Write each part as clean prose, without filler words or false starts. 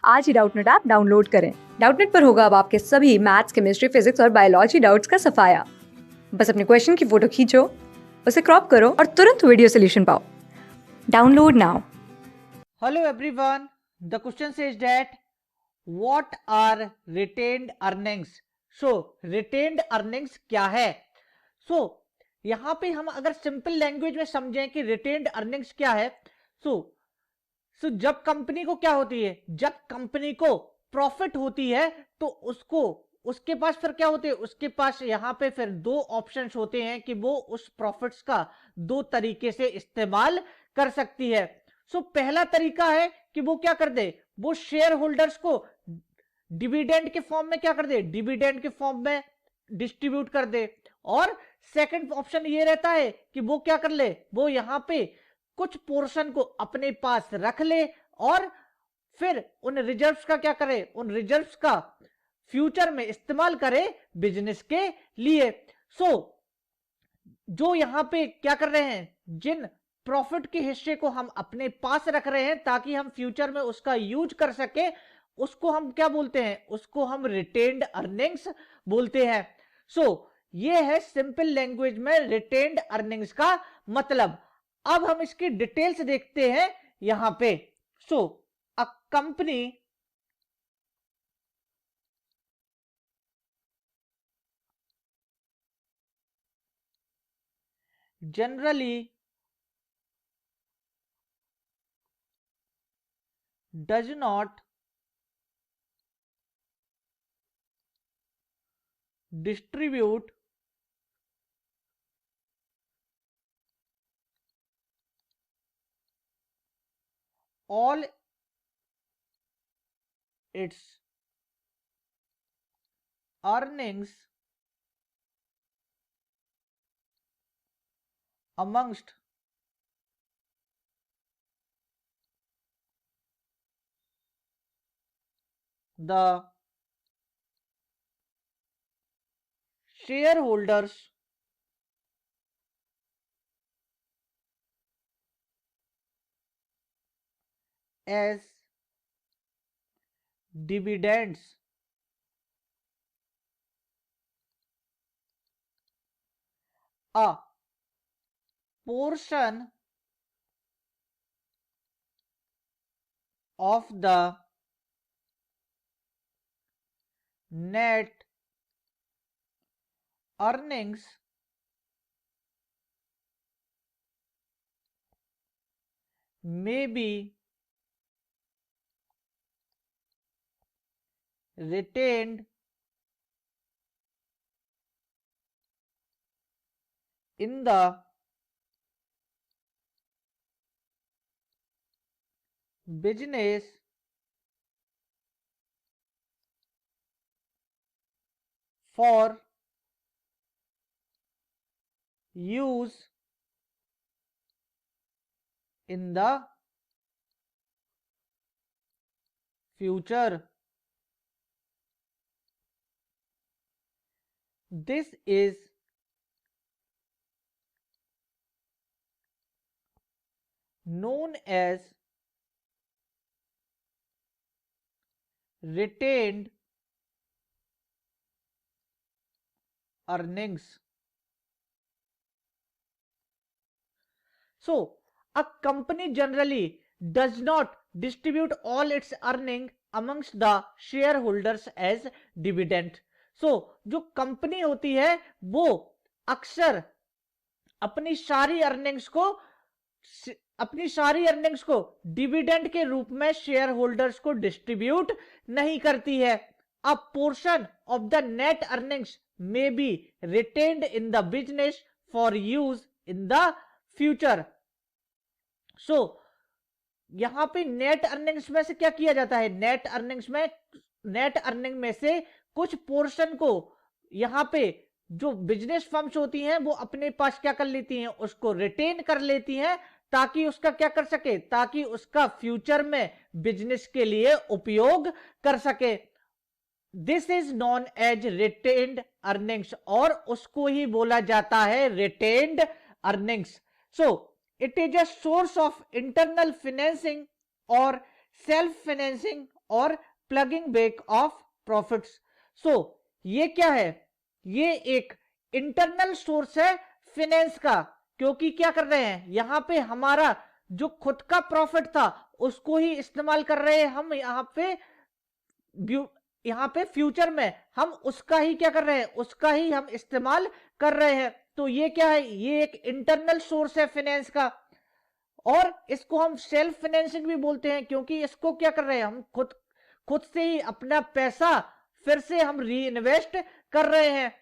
आज ही Doubtnut app download करें। Doubtnut पर होगा अब आपके सभी मैथ्स, केमिस्ट्री, फिजिक्स और बायोलॉजी डाउट्स का सफाया। बस अपने क्वेश्चन की फोटो खींचो, उसे क्रॉप करो और तुरंत वीडियो सोल्यूशन पाओ। Download now. Hello everyone. The question says that what are retained earnings? So retained earnings क्या है? So यहाँ पे हम अगर सिंपल लैंग्वेज में समझें कि retained earnings क्या है, so जब कंपनी को क्या होती है, जब कंपनी को प्रॉफिट होती है तो उसके पास फिर क्या होते हैं, उसके पास यहाँ पे फिर दो ऑप्शंस होते हैं कि वो उस प्रॉफिट्स का दो तरीके से इस्तेमाल कर सकती है। पहला तरीका है कि वो क्या कर दे, वो शेयर होल्डर्स को डिविडेंड के फॉर्म में क्या कर दे, डिविडेंड के फॉर्म में डिस्ट्रीब्यूट कर दे। और सेकंड ऑप्शन ये रहता है कि वो क्या कर ले, वो यहां पे कुछ पोर्शन को अपने पास रख ले और फिर उन रिजर्व्स का क्या करे, उन रिजर्व्स का फ्यूचर में इस्तेमाल करे बिजनेस के लिए। जो यहां पे क्या कर रहे हैं, जिन प्रॉफिट के हिस्से को हम अपने पास रख रहे हैं ताकि हम फ्यूचर में उसका यूज कर सके, उसको हम क्या बोलते हैं, उसको हम रिटेन्ड अर्निंग्स बोलते हैं। ये है सिंपल लैंग्वेज में रिटेन्ड अर्निंग्स का मतलब। अब हम इसकी डिटेल्स देखते हैं यहां पे। A company generally does not distribute all its earnings amongst the shareholders as dividends. A portion of the net earnings may be retained in the business for use in the future. This is known as retained earnings. A company generally does not distribute all its earning amongst the shareholders as dividend. जो company होती है वो अक्सर अपनी सारी earnings को dividend के रूप में शेयर होल्डर्स को डिस्ट्रीब्यूट नहीं करती है। अ portion of the net earnings may be retained in the business for use in the future. यहां पे नेट अर्निंग्स में से क्या किया जाता है, नेट अर्निंग में से कुछ पोर्शन को यहां पे जो बिजनेस फर्म्स होती हैं वो अपने पास क्या कर लेती हैं, उसको रिटेन कर लेती हैं ताकि उसका क्या कर सके, ताकि उसका फ्यूचर में बिजनेस के लिए उपयोग कर सके। This is known as retained earnings और उसको ही बोला जाता है retained earnings. It is a source of internal financing और सेल्फ फाइनेंसिंग और plugging back of profits. So ये क्या है, ये एक इंटरनल सोर्स है फिनेंस का, क्योंकि क्या कर रहे हैं यहां पे हमारा जो खुद का प्रॉफिट था उसको ही इस्तेमाल कर रहे हैं हम यहाँ पे फ्यूचर में हम उसका ही क्या कर रहे हैं, उसका ही हम इस्तेमाल कर रहे हैं। तो ये क्या है, ये एक इंटरनल सोर्स है फाइनेंस का, और इसको हम सेल्फ फाइनेंसिंग भी बोलते हैं, क्योंकि इसको क्या कर रहे हैं हम खुद से ही अपना पैसा फिर से हम री इन्वेस्ट कर रहे हैं।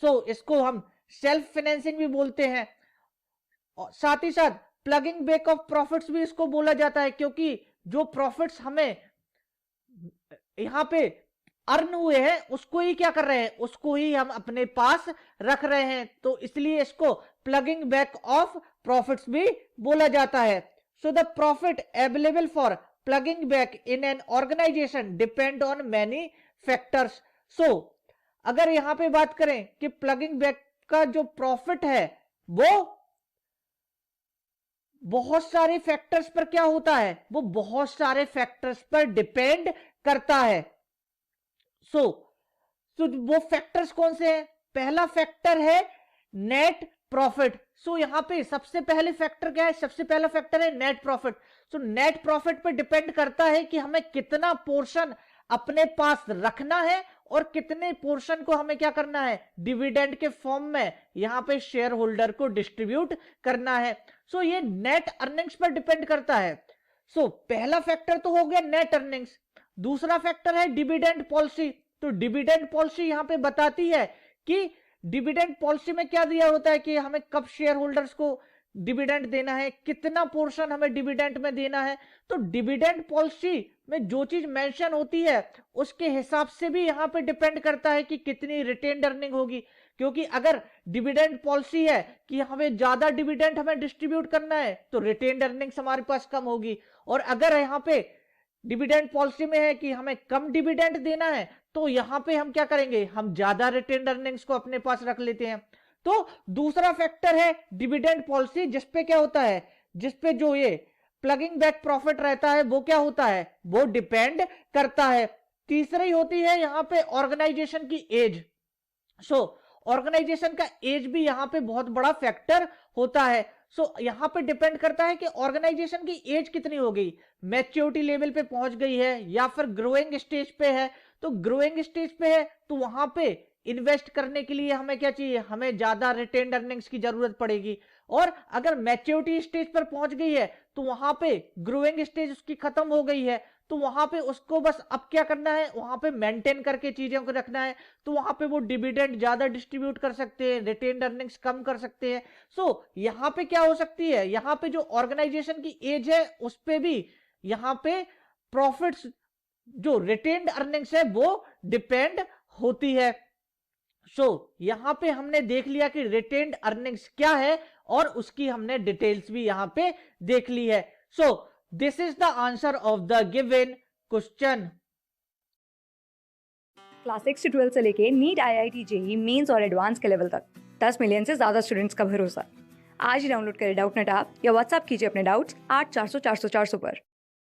सो इसको हम सेल्फ फाइनेंसिंग भी बोलते हैं। और साथ ही साथ प्लगिंग बैक ऑफ प्रॉफिट्स भी इसको बोला जाता है, क्योंकि जो प्रॉफिट्स हमें यहां पे अर्न हुए हैं उसको ही क्या कर रहे हैं, उसको ही हम अपने पास रख रहे हैं, तो इसलिए इसको प्लगिंग बैक ऑफ प्रॉफिट्स भी बोला जाता है। So the profit available for plugging back in an organisation depend on many factors. So अगर यहां पे बात करें कि प्लगिंग बैक का जो प्रॉफिट है वो बहुत सारे फैक्टर्स पर क्या होता है, वो बहुत सारे फैक्टर्स पर डिपेंड करता है। सो वो फैक्टर्स कौन से हैं, पहला फैक्टर है नेट प्रॉफिट। सो यहां पे सबसे पहले फैक्टर क्या है, सबसे पहला फैक्टर है net profit. So net profit पे डिपेंड करता है कि हमें कितना पोर्शन अपने पास रखना है और कितने पोर्शन को हमें क्या करना है, डिविडेंड के फॉर्म में यहां पे शेयर होल्डर को डिस्ट्रीब्यूट करना है। सो ये नेट अर्निंग्स पर डिपेंड करता है। सो पहला फैक्टर तो हो गया नेट अर्निंग्स। दूसरा फैक्टर है डिविडेंड पॉलिसी। तो डिविडेंड पॉलिसी यहां पे बताती है कि डिविडेंड पॉलिसी में क्या दिया होता है कि हमें कब शेयर होल्डर्स को डिविडेंड देना है, कितना पोर्शन हमें डिविडेंड में देना है। तो डिविडेंड पॉलिसी में जो चीज मेंशन होती है उसके हिसाब से भी यहां पे डिपेंड करता है कि कितनी रिटेन्ड अर्निंग होगी, क्योंकि अगर डिविडेंड पॉलिसी है कि हमें ज्यादा डिविडेंड हमें डिस्ट्रीब्यूट करना है तो रिटेन्ड अर्निंग्स हमारे पास कम होगी, और अगर यहां पे डिविडेंड पॉलिसी में है कि हमें कम डिविडेंड देना है तो यहां पे हम क्या करेंगे, हम ज्यादा रिटेन्ड अर्निंग्स को अपने पास रख लेते हैं। तो दूसरा फैक्टर है डिविडेंड पॉलिसी, जिसपे क्या होता है, जिसपे जो ये प्लगिंग बैक प्रॉफिट रहता है वो क्या होता है, वो डिपेंड करता है। तीसरी होती है यहां पे ऑर्गेनाइजेशन की एज। सो ऑर्गेनाइजेशन का एज भी यहां पे बहुत बड़ा फैक्टर होता है। सो यहां पे डिपेंड करता है कि ऑर्गेनाइजेशन की एज कितनी हो गई, मैच्योरिटी लेवल पे पहुंच गई है या फिर ग्रोइंग स्टेज पे है। तो ग्रोइंग स्टेज पे है तो वहां पे इन्वेस्ट करने के लिए हमें क्या चाहिए, हमें ज्यादा रिटेन्ड अर्निंग्स की जरूरत पड़ेगी। और अगर मैच्योरिटी स्टेज पर पहुंच गई है तो वहां पे ग्रोइंग स्टेज उसकी खत्म हो गई है, तो वहां पे उसको बस अब क्या करना है, वहां पे मेंटेन करके चीजों को रखना है। तो वहां पे वो डिविडेंड ज्यादा डिस्ट्रीब्यूट कर सकते हैं, रिटेन्ड अर्निंग्स कम कर सकते हैं। सो यहां पे क्या हो सकती है, यहां पे जो ऑर्गेनाइजेशन की एज है उस पे भी यहां पे प्रॉफिट्स जो रिटेन्ड अर्निंग्स है वो डिपेंड होती है। सो यहां पे हमने देख लिया कि रिटेन्ड अर्निंग्स क्या है और उसकी हमने डिटेल्स भी यहां पे देख ली है। So this is the answer of the given question. Class 6 से 12 से लेके नीट, IIT, जेईई मेंस और एडवांस के लेवल तक 10 मिलियन से ज़्यादा स्टूडेंट्स का भरोसा। आज ही डाउनलोड करें डाउटनेट ऐप या व्हाट्सएप कीजिए अपने डाउट्स 8400 400 400 पर।